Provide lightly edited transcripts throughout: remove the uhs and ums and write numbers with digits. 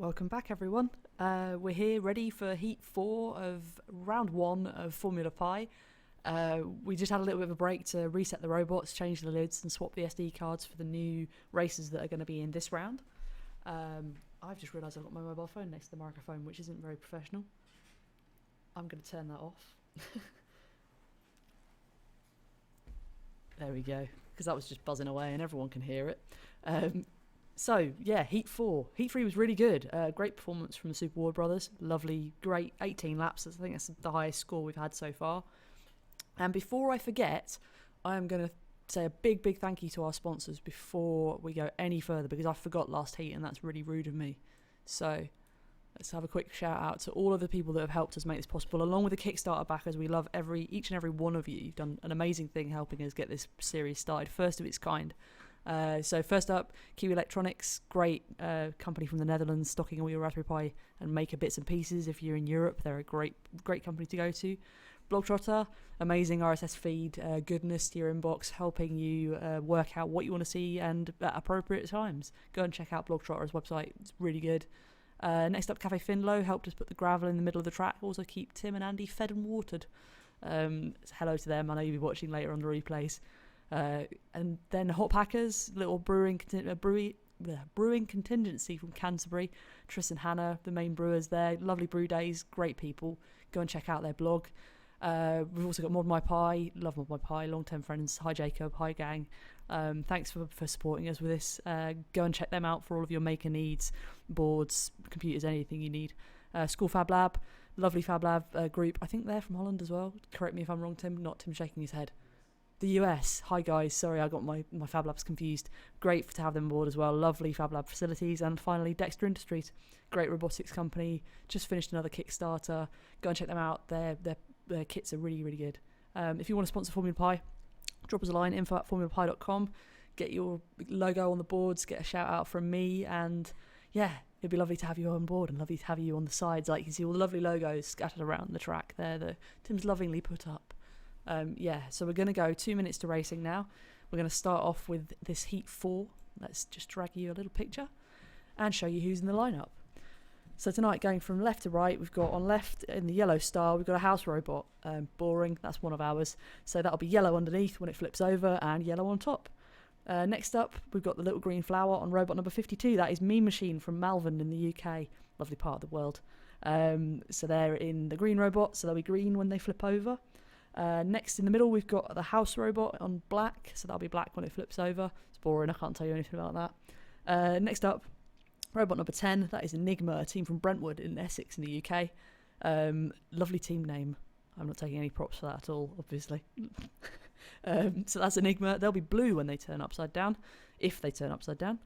Welcome back, everyone. We're here ready for Heat 4 of Round 1 of Formula Pi. We just had a little bit of a break to reset the robots, change the lids, and swap the SD cards for the new races that are going to be in this round. I've just realised I've got my mobile phone next to the microphone, which isn't very professional. I'm going to turn that off. There we go, because that was just buzzing away and everyone can hear it. So, yeah, Heat 4. Heat 3 was really good. Great performance from the Super Ward brothers. Lovely, great 18 laps. I think that's the highest score we've had so far. And before I forget, I am going to say a big, big thank you to our sponsors before we go any further, because I forgot last heat and that's really rude of me. So, let's have a quick shout out to all of the people that have helped us make this possible, along with the Kickstarter backers. We love each and every one of you. You've done an amazing thing helping us get this series started, first of its kind. So first up, Kiwi Electronics, great company from the Netherlands, stocking all your Raspberry Pi and Maker bits and pieces. If you're in Europe, they're a great company to go to. Blogtrotter, amazing RSS feed, goodness to your inbox, helping you work out what you want to see and at appropriate times. Go and check out Blogtrotter's website, it's really good. Next up, Cafe Finlow helped us put the gravel in the middle of the track, also keep Tim and Andy fed and watered. Hello to them, I know you'll be watching later on the replays. And then Hot Packers, little brewing contingency from Canterbury. Tris and Hannah, the main brewers there. Lovely brew days, great people. Go and check out their blog. We've also got Mod My Pie, love Mod My Pie, long-term friends. Hi Jacob, hi gang. Thanks for supporting us with this. Go and check them out for all of your maker needs, boards, computers, anything you need. School Fab Lab, lovely Fab Lab group. I think they're from Holland as well. Correct me if I'm wrong, Tim. Not Tim shaking his head. The US. Hi guys, sorry I got my Fab Labs confused. Great to have them on board as well. Lovely Fab Lab facilities. And finally, Dexter Industries, great robotics company. Just finished another Kickstarter. Go and check them out. Their kits are really, really good. If you want to sponsor Formula Pi, drop us a line, info@formulapi.com. Get your logo on the boards, get a shout out from me, and yeah, it'd be lovely to have you on board and lovely to have you on the sides. Like you can see all the lovely logos scattered around the track there that Tim's lovingly put up. So we're going to go 2 minutes to racing now. We're going to start off with this Heat 4. Let's just drag you a little picture and show you who's in the lineup. So tonight, going from left to right, we've got on left in the yellow star, we've got a house robot. Boring, that's one of ours. So that'll be yellow underneath when it flips over and yellow on top. Next up, we've got the little green flower on robot number 52. That is Mean Machine from Malvern in the UK. Lovely part of the world. So they're in the green robot, so they'll be green when they flip over. Next in the middle we've got the house robot on black, so that'll be black when it flips over. It's boring, I can't tell you anything about that. Next up, robot number 10, that is Enigma, a team from Brentwood in Essex in the UK. Lovely team name. I'm not taking any props for that at all, obviously. So that's Enigma. They'll be blue when they turn upside down, if they turn upside down.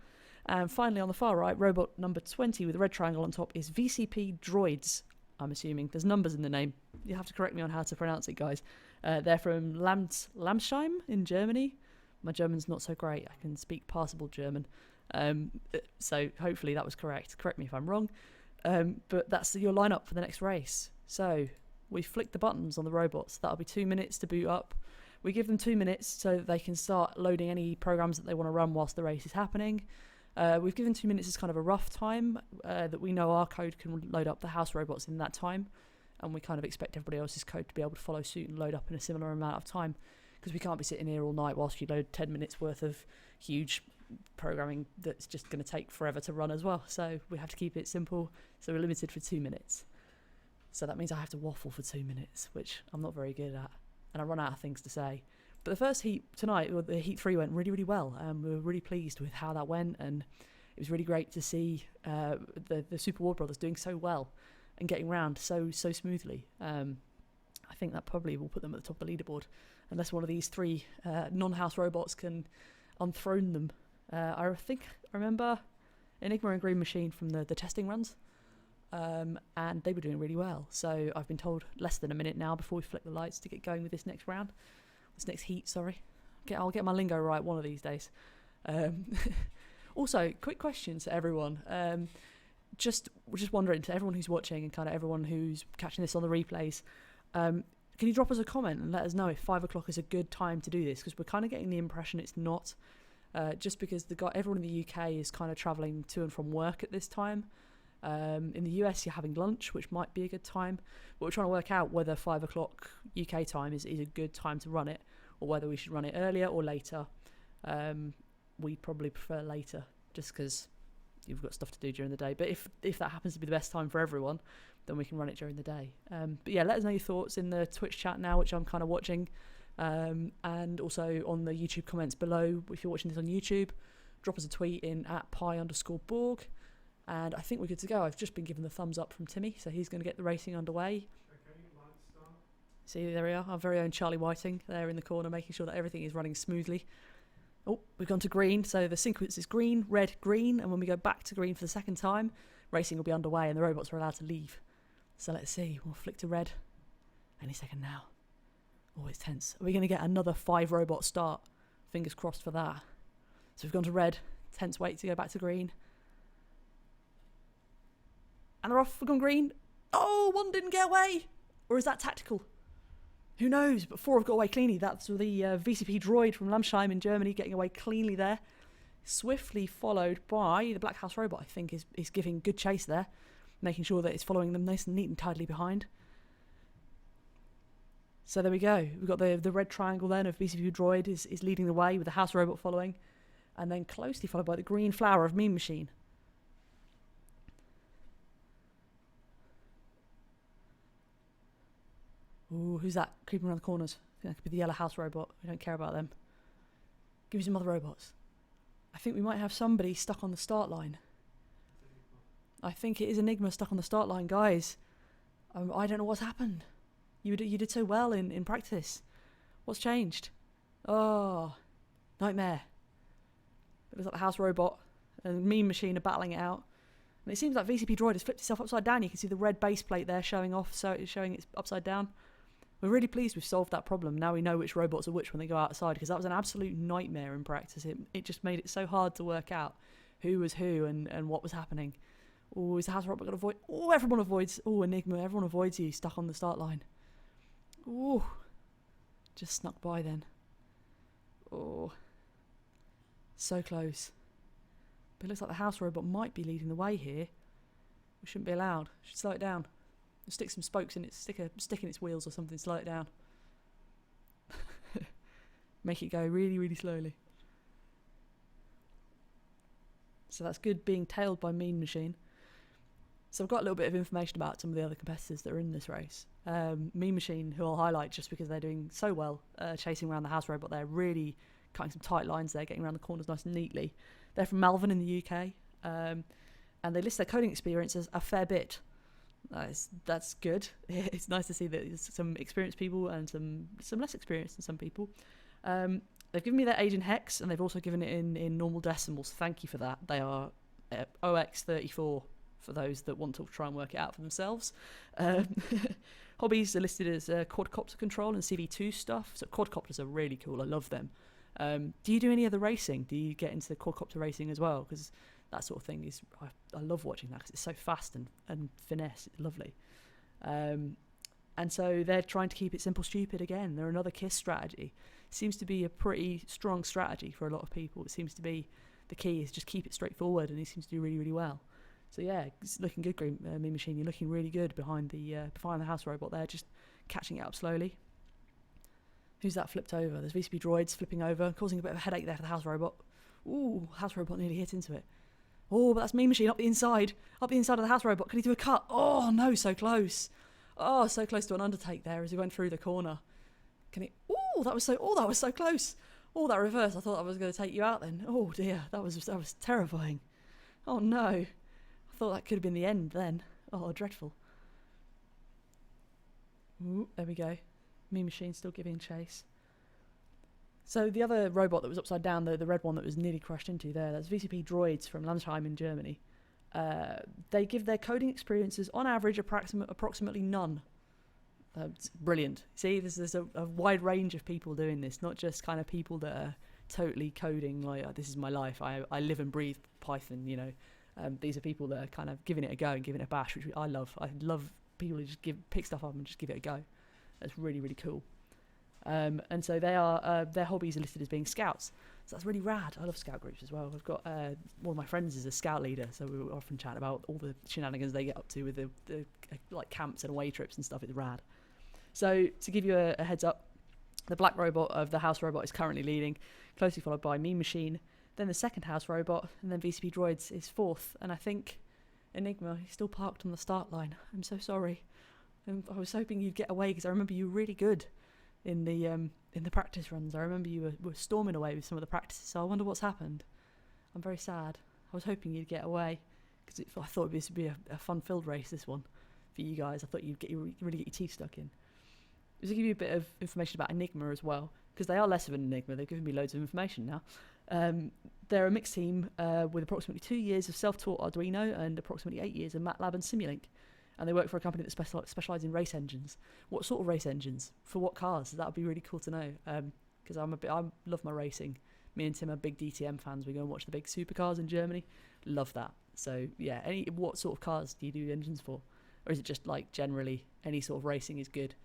And finally on the far right, robot number 20 with the red triangle on top is VCP Droids. I'm assuming there's numbers in the name. You have to correct me on how to pronounce it, guys. They're from Lamsheim in Germany. My German's not so great. I can speak passable German. So hopefully that was correct. Correct me if I'm wrong. But that's your lineup for the next race. So we flick the buttons on the robots. That'll be 2 minutes to boot up. We give them 2 minutes so that they can start loading any programs that they want to run whilst the race is happening. We've given 2 minutes as kind of a rough time that we know our code can load up the house robots in that time, and we kind of expect everybody else's code to be able to follow suit and load up in a similar amount of time, because we can't be sitting here all night whilst you load 10 minutes worth of huge programming that's just going to take forever to run as well. So we have to keep it simple, so we're limited for 2 minutes. So that means I have to waffle for 2 minutes, which I'm not very good at, and I run out of things to say. But the first heat tonight, the Heat 3, went really, really well. We were really pleased with how that went, and it was really great to see the Super Ward brothers doing so well and getting round so smoothly. I think that probably will put them at the top of the leaderboard, unless one of these three non-house robots can unthrone them. I remember Enigma and Green Machine from the testing runs, and they were doing really well. So I've been told less than a minute now before we flick the lights to get going with this next round. This next heat, sorry. I'll get my lingo right one of these days. Also, quick question to everyone. Just wondering, to everyone who's watching and kind of everyone who's catching this on the replays, can you drop us a comment and let us know if 5 o'clock is a good time to do this? Because we're kind of getting the impression it's not, just because everyone in the UK is kind of travelling to and from work at this time. In the US, you're having lunch, which might be a good time. But we're trying to work out whether 5 o'clock UK time is a good time to run it, or whether we should run it earlier or later. We'd probably prefer later, just because you've got stuff to do during the day. But if that happens to be the best time for everyone, then we can run it during the day. But yeah, let us know your thoughts in the Twitch chat now, which I'm kind of watching. And also on the YouTube comments below, if you're watching this on YouTube, drop us a tweet in @pi_Borg. And I think we're good to go. I've just been given the thumbs up from Timmy, so he's going to get the racing underway. Okay, lights start. See, there we are, our very own Charlie Whiting there in the corner, making sure that everything is running smoothly. Oh, we've gone to green, so the sequence is green, red, green, and when we go back to green for the second time, racing will be underway and the robots are allowed to leave. So let's see, we'll flick to red any second now. Oh, it's tense. Are we going to get another 5 robot start? Fingers crossed for that. So we've gone to red, tense wait to go back to green. And they're off, we've gone green. Oh, one didn't get away. Or is that tactical? Who knows? But 4 have got away cleanly. That's the VCP droid from Lamsheim in Germany getting away cleanly there. Swiftly followed by the Black House robot, I think, is giving good chase there. Making sure that it's following them nice and neat and tidily behind. So there we go. We've got the red triangle then of VCP droid is leading the way with the House robot following. And then closely followed by the green flower of Mean Machine. Ooh, who's that creeping around the corners? I think that could be the yellow house robot. We don't care about them. Give me some other robots. I think we might have somebody stuck on the start line. I think it is Enigma stuck on the start line, guys. I don't know what's happened. You did so well in practice. What's changed? Oh, nightmare. It looks like the house robot and Mean Machine are battling it out. And it seems like VCP Droid has flipped itself upside down. You can see the red base plate there showing off, so it's showing it's upside down. We're really pleased we've solved that problem. Now we know which robots are which when they go outside, because that was an absolute nightmare in practice. It just made it so hard to work out who was who and what was happening. Oh, is the house robot going to avoid? Oh, everyone avoids. Oh, Enigma, everyone avoids you, stuck on the start line. Oh, just snuck by then. Oh, so close. But it looks like the house robot might be leading the way here. We shouldn't be allowed. Should slow it down. Stick some spokes in it, stick in its wheels or something, slow it down. Make it go really, really slowly. So that's good being tailed by Mean Machine. So I've got a little bit of information about some of the other competitors that are in this race. Mean Machine, who I'll highlight just because they're doing so well, chasing around the house robot there, really cutting some tight lines there, getting around the corners nice and neatly. They're from Malvern in the UK, and they list their coding experience as a fair bit. That's good. It's nice to see that there's some experienced people and some less experienced than some people. They've given me their age in hex, and they've also given it in normal decimals. Thank you for that. They are OX34 for those that want to try and work it out for themselves. Hobbies are listed as quadcopter control and CV2 stuff. So quadcopters are really cool. I love them. Do you do any other racing? Do you get into the quadcopter racing as well? Because that sort of thing is, I love watching that because it's so fast and finesse. It's lovely. And so they're trying to keep it simple, stupid again. They're another KISS strategy. Seems to be a pretty strong strategy for a lot of people. It seems to be the key is just keep it straightforward, and he seems to do really, really well. So yeah, it's looking good, Green Mean Machine. You're looking really good behind the house robot there, just catching it up slowly. Who's that flipped over? There's VCP droids flipping over, causing a bit of a headache there for the house robot. Ooh, house robot nearly hit into it. Oh, but that's Mean Machine up the inside of the house robot. Can he do a cut? Oh no, so close. Oh, so close to an undertake there as he went through the corner. Can he? Oh, that was so close. Oh, that reverse. I thought I was going to take you out then. Oh dear, that was terrifying. Oh no, I thought that could have been the end then. Oh, dreadful. Ooh, there we go. Mean Machine still giving chase. So the other robot that was upside down, the red one that was nearly crashed into there, that's VCP Droids from Lamsheim in Germany. They give their coding experiences on average approximately none. It's brilliant. See, there's a wide range of people doing this, not just kind of people that are totally coding like, oh, this is my life, I live and breathe Python, you know. These are people that are kind of giving it a go and giving it a bash, which I love. I love people who just pick stuff up and just give it a go. That's really, really cool. And so they are their hobbies are listed as being scouts. So that's really rad. I love scout groups as well. I've got one of my friends is a scout leader, so we were often chatting about all the shenanigans they get up to with the like camps and away trips and stuff. It's rad. So to give you a heads up, the black robot of the house robot is currently leading, closely followed by Mean Machine, then the second house robot, and then VCP Droids is fourth. And I think Enigma, he's still parked on the start line. I'm so sorry. I was hoping you'd get away because I remember you were really good in the practice runs. I remember you were storming away with some of the practices, so I wonder what's happened. I'm very sad. I was hoping you'd get away because I thought this would be a fun-filled race, this one, for you guys. I thought you'd really get your teeth stuck in. Just to give you a bit of information about Enigma as well, because they are less of an Enigma. They've given me loads of information now. They're a mixed team with approximately 2 years of self-taught Arduino and approximately 8 years of MATLAB and Simulink. And they work for a company that specialises in race engines. What sort of race engines? For what cars? That would be really cool to know. Because I love my racing. Me and Tim are big DTM fans. We go and watch the big supercars in Germany. Love that. So yeah, what sort of cars do you do engines for? Or is it just like generally any sort of racing is good?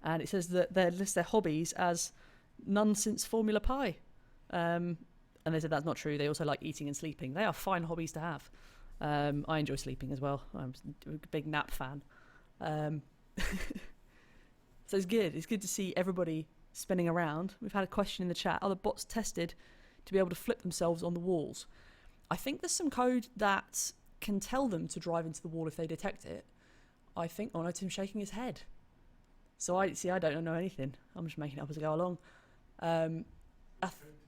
And it says that they list their hobbies as none since Formula Pi. And they said that's not true. They also like eating and sleeping. They are fine hobbies to have. I enjoy sleeping as well. I'm a big nap fan. So it's good. It's good to see everybody spinning around. We've had a question in the chat. Are the bots tested to be able to flip themselves on the walls? I think there's some code that can tell them to drive into the wall if they detect it. I think... Oh no, Tim's shaking his head. So I don't know anything. I'm just making it up as I go along. To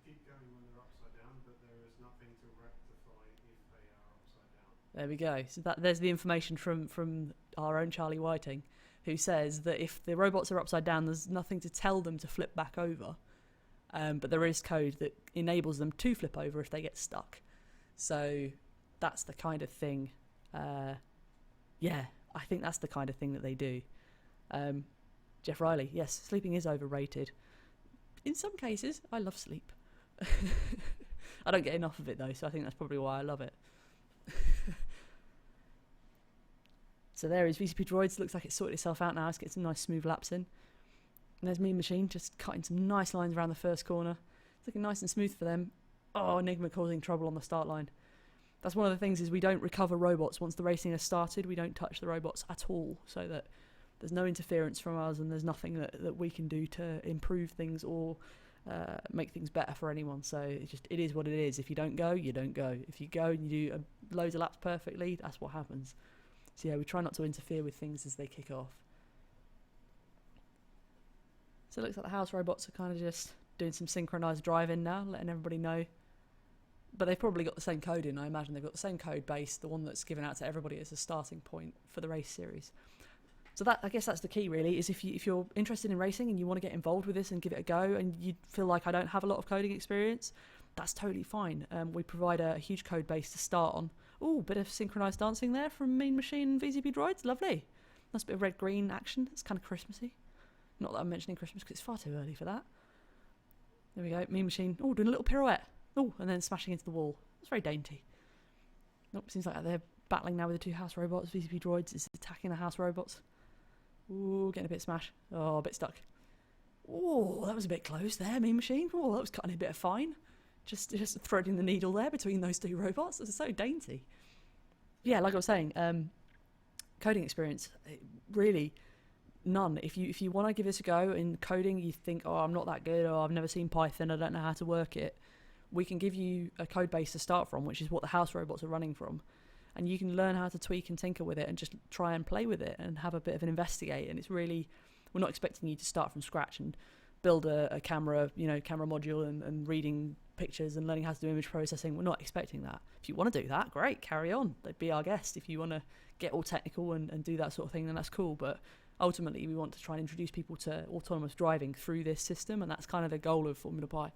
keep going when they're upside down, but there is nothing to rectify if they are upside down. There we go. So there's the information from our own Charlie Whiting, who says that if the robots are upside down, there's nothing to tell them to flip back over. But there is code that enables them to flip over if they get stuck. So that's the kind of thing. Yeah, I think that's the kind of thing that they do. Jeff Riley, yes, sleeping is overrated. In some cases, I love sleep. I don't get enough of it though, so I think that's probably why I love it. So there is VCP Droids. Looks like it's sorted itself out now. Let's get some nice smooth laps in. And there's Mean Machine just cutting some nice lines around the first corner. It's looking nice and smooth for them. Oh, Enigma causing trouble on the start line. That's one of the things is we don't recover robots once the racing has started. We don't touch the robots at all, so that there's no interference from us and there's nothing that we can do to improve things or make things better for anyone. So it is what it is. If you don't go, you don't go. If you go and you do loads of laps perfectly, that's what happens. So yeah, we try not to interfere with things as they kick off. So it looks like the house robots are kind of just doing some synchronized driving now, letting everybody know. But they've probably got the same code in, I imagine. They've got the same code base, the one that's given out to everybody as a starting point for the race series. So I guess that's the key, really, is if you're interested in racing and you want to get involved with this and give it a go, and you feel like I don't have a lot of coding experience, that's totally fine. We provide a huge code base to start on. Ooh, bit of synchronised dancing there from Mean Machine and VCP Droids. Lovely. Nice bit of red-green action. It's kind of Christmassy. Not that I'm mentioning Christmas because it's far too early for that. There we go. Mean Machine. Oh, doing a little pirouette. Oh, and then smashing into the wall. It's very dainty. Nope, seems like they're battling now with the two house robots. VCP Droids is attacking the house robots. Ooh, getting a bit smashed. Oh, a bit stuck. Oh, that was a bit close there, Mean Machine. Oh, that was cutting a bit of fine. Just threading the needle there between those two robots. It's so dainty. Yeah, like I was saying, coding experience, really none. If you want to give this a go in coding, you think, oh, I'm not that good, or I've never seen Python, I don't know how to work it. We can give you a code base to start from, which is what the house robots are running from. And you can learn how to tweak and tinker with it and just try and play with it and have a bit of an investigate. And it's really, we're not expecting you to start from scratch and build a camera, camera module and reading pictures and learning how to do image processing. We're not expecting that. If you want to do that, great, carry on. They'd be our guest. If you want to get all technical and do that sort of thing, then that's cool. But ultimately, we want to try and introduce people to autonomous driving through this system. And that's kind of the goal of Formula Pi,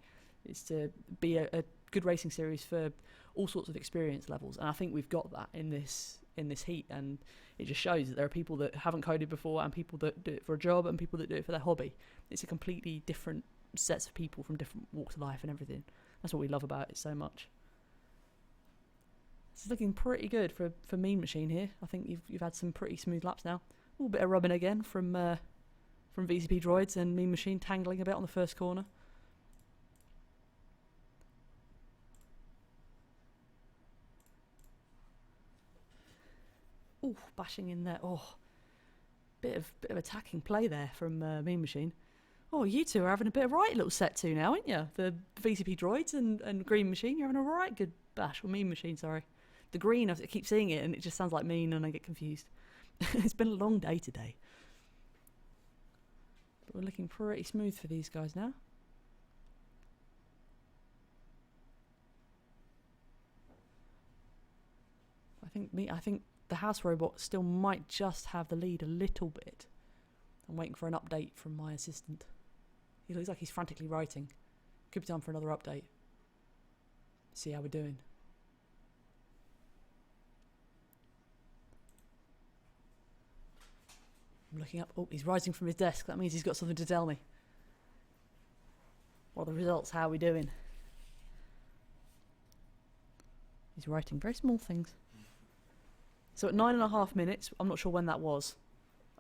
is to be a good racing series for all sorts of experience levels. And I think we've got that in this heat. And it just shows that there are people that haven't coded before and people that do it for a job and people that do it for their hobby. It's a completely different sets of people from different walks of life and everything. That's what we love about it so much. It's looking pretty good for Mean Machine here. I think you've had some pretty smooth laps now. A little bit of rubbing again from VCP Droids and Mean Machine tangling a bit on the first corner. Oh, bashing in there. Oh, bit of attacking play there from Mean Machine. Oh, you two are having a bit of right little set to now, aren't you? The VCP droids and Green Machine, you're having a right good bash. Or Mean Machine, sorry. The green, I keep seeing it and it just sounds like mean and I get confused. It's been a long day today. But we're looking pretty smooth for these guys now. I think the house robot still might just have the lead a little bit. I'm waiting for an update from my assistant. He looks like he's frantically writing. Could be time for another update. See how we're doing. I'm looking up. Oh, he's rising from his desk. That means he's got something to tell me. What are the results? How are we doing? He's writing very small things. So at 9.5 minutes, I'm not sure when that was.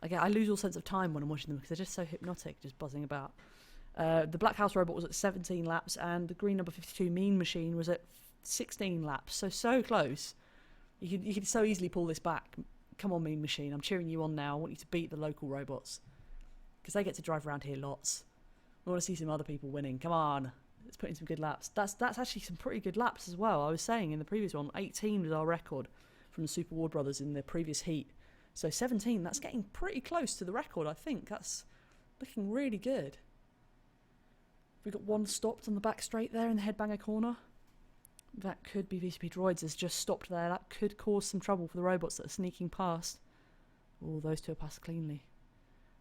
Again, I lose all sense of time when I'm watching them because they're just so hypnotic, just buzzing about. The Black House robot was at 17 laps and the green number 52 Mean Machine was at 16 laps. So close. You could so easily pull this back. Come on, Mean Machine. I'm cheering you on now. I want you to beat the local robots. Because they get to drive around here lots. We want to see some other people winning. Come on. Let's put in some good laps. That's actually some pretty good laps as well. I was saying in the previous one, 18 was our record from the Super Ward Brothers in the previous heat. So 17, that's getting pretty close to the record, I think. That's looking really good. We've got one stopped on the back straight there in the headbanger corner. That could be VCP Droids has just stopped there. That could cause some trouble for the robots that are sneaking past. Oh, those two are passed cleanly.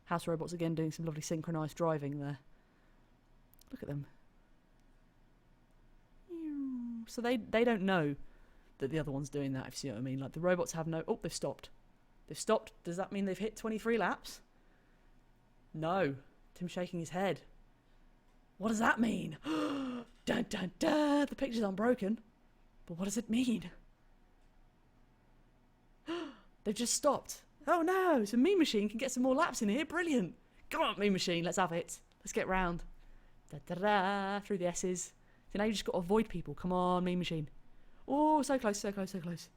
House robots again doing some lovely synchronised driving there. Look at them. So they don't know that the other one's doing that, if you see what I mean. Like the robots have no... Oh, they've stopped. They've stopped. Does that mean they've hit 23 laps? No. Tim's shaking his head. What does that mean? Dun dun dun! The pictures aren't broken. But what does it mean? They've just stopped. Oh no! So Mean Machine can get some more laps in here. Brilliant! Come on, Mean Machine. Let's have it. Let's get round. Da da da! Through the S's. So now you just got to avoid people. Come on, Mean Machine. Oh, so close, so close, so close.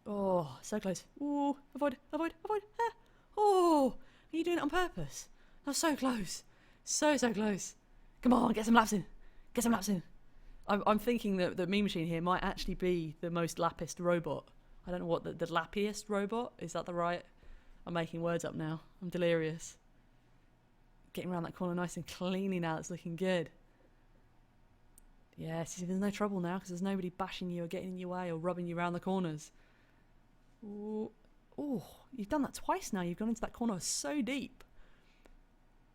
Oh, so close. Oh, avoid, avoid, avoid. Ah. Oh, are you doing it on purpose? That was so close. So close. Come on, get some laps in. Get some laps in. I'm thinking that the Mean Machine here might actually be the most lappist robot. I don't know what, the lappiest robot? Is that the right? I'm making words up now. I'm delirious. Getting around that corner nice and cleanly now. It's looking good. Yeah, see, there's no trouble now because there's nobody bashing you or getting in your way or rubbing you around the corners. Ooh. Oh, you've done that twice now. You've gone into that corner so deep.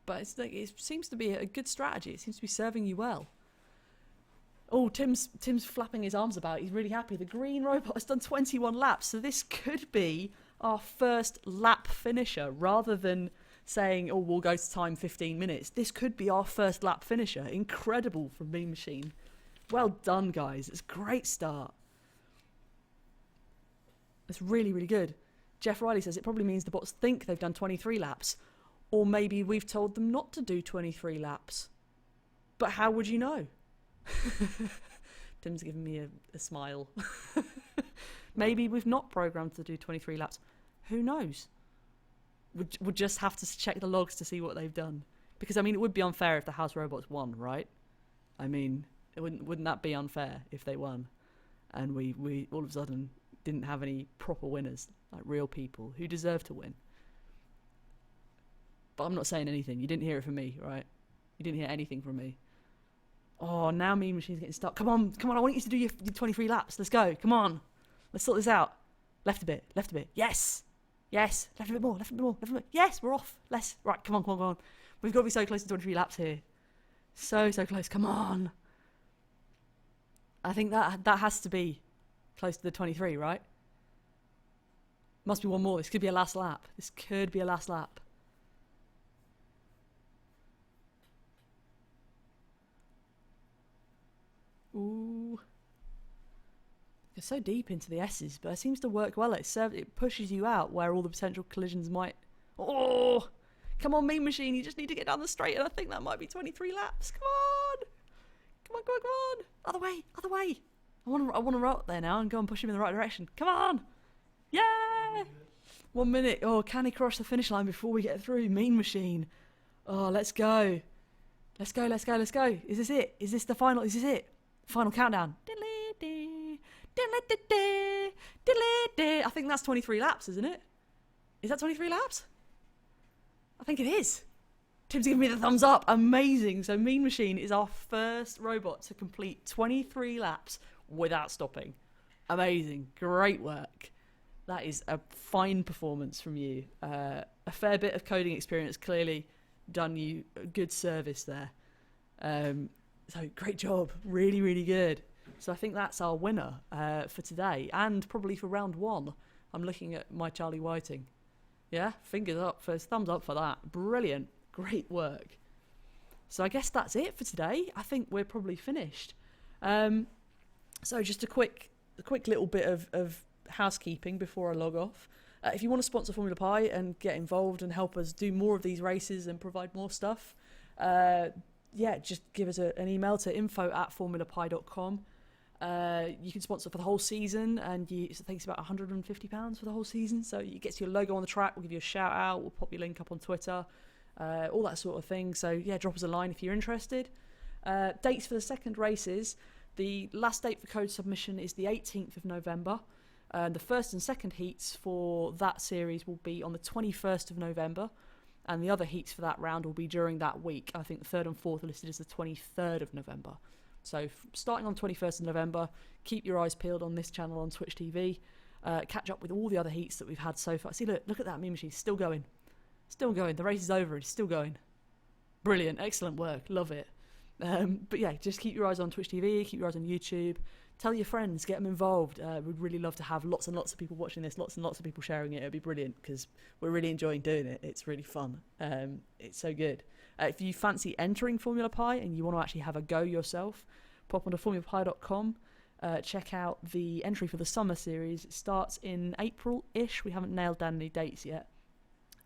But it's like, it seems to be a good strategy. It seems to be serving you well. Oh, Tim's flapping his arms about. He's really happy. The green robot has done 21 laps. So this could be our first lap finisher rather than saying, oh, we'll go to time 15 minutes. This could be our first lap finisher. Incredible from Mean Machine. Well done, guys. It's a great start. It's really, really good. Jeff Riley says it probably means the bots think they've done 23 laps. Or maybe we've told them not to do 23 laps. But how would you know? Tim's giving me a smile. Maybe we've not programmed to do 23 laps. Who knows? We'll just have to check the logs to see what they've done. Because, I mean, it would be unfair if the house robots won, right? I mean, wouldn't that be unfair if they won? And we all of a sudden didn't have any proper winners, like real people who deserve to win. But I'm not saying anything. You didn't hear it from me, right? You didn't hear anything from me. Oh, now Mean Machine's getting stuck. Come on. I want you to do your 23 laps. Let's go. Come on. Let's sort this out. Left a bit. Yes. Left a bit more. Yes, we're off. Right, come on. We've got to be so close to 23 laps here. So close. Come on. I think that has to be close to the 23, right? Must be one more. This could be a last lap. Ooh. You're so deep into the S's, but it seems to work well. It pushes you out where all the potential collisions might... Oh! Come on, Mean Machine, you just need to get down the straight, and I think that might be 23 laps. Come on! Other way! I want to roll up there now and go and push him in the right direction. Come on! Yay! 1 minute. Oh, can he cross the finish line before we get through? Mean Machine. Oh, let's go. Let's go. Is this it? Is this the final? Is this it? Final countdown. I think that's 23 laps, isn't it? Is that 23 laps? I think it is. Tim's giving me the thumbs up. Amazing. So Mean Machine is our first robot to complete 23 laps without stopping. Amazing. Great work. That is a fine performance from you. A fair bit of coding experience clearly done you a good service there. So great job. Really, really good. So I think that's our winner for today and probably for round 1. I'm looking at my Charlie Whiting. Yeah, fingers up first. Thumbs up for that. Brilliant. Great work. So I guess that's it for today. I think we're probably finished. So just a quick little bit of housekeeping before I log off. If you want to sponsor Formula Pi and get involved and help us do more of these races and provide more stuff, just give us an email to info@formulapi.com. You can sponsor for the whole season, and I think it's about £150 for the whole season. So it gets your logo on the track. We'll give you a shout out. We'll pop your link up on Twitter, all that sort of thing. So yeah, drop us a line if you're interested. Dates for the second races. The last date for code submission is the 18th of November. The first and second heats for that series will be on the 21st of November. And the other heats for that round will be during that week. I think the third and fourth are listed as the 23rd of November. So starting on 21st of November, keep your eyes peeled on this channel on Twitch TV. Catch up with all the other heats that we've had so far. See, look at that Mean Machine. Still going. The race is over. It's still going. Brilliant. Excellent work. Love it. But yeah, just keep your eyes on Twitch TV. Keep your eyes on YouTube. Tell your friends. Get them involved. We'd really love to have lots and lots of people watching this. Lots and lots of people sharing it. It'd be brilliant because we're really enjoying doing it. It's really fun. It's so good. If you fancy entering Formula Pi and you want to actually have a go yourself, pop onto formulapi.com. Check out the entry for the summer series. It starts in April-ish. We haven't nailed down any dates yet.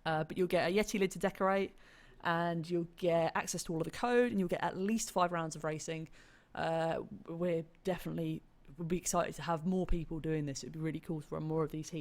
But you'll get a Yeti lid to decorate, and you'll get access to all of the code, and you'll get at least 5 rounds of racing. We'll be excited to have more people doing this. It'd be really cool to run more of these heats.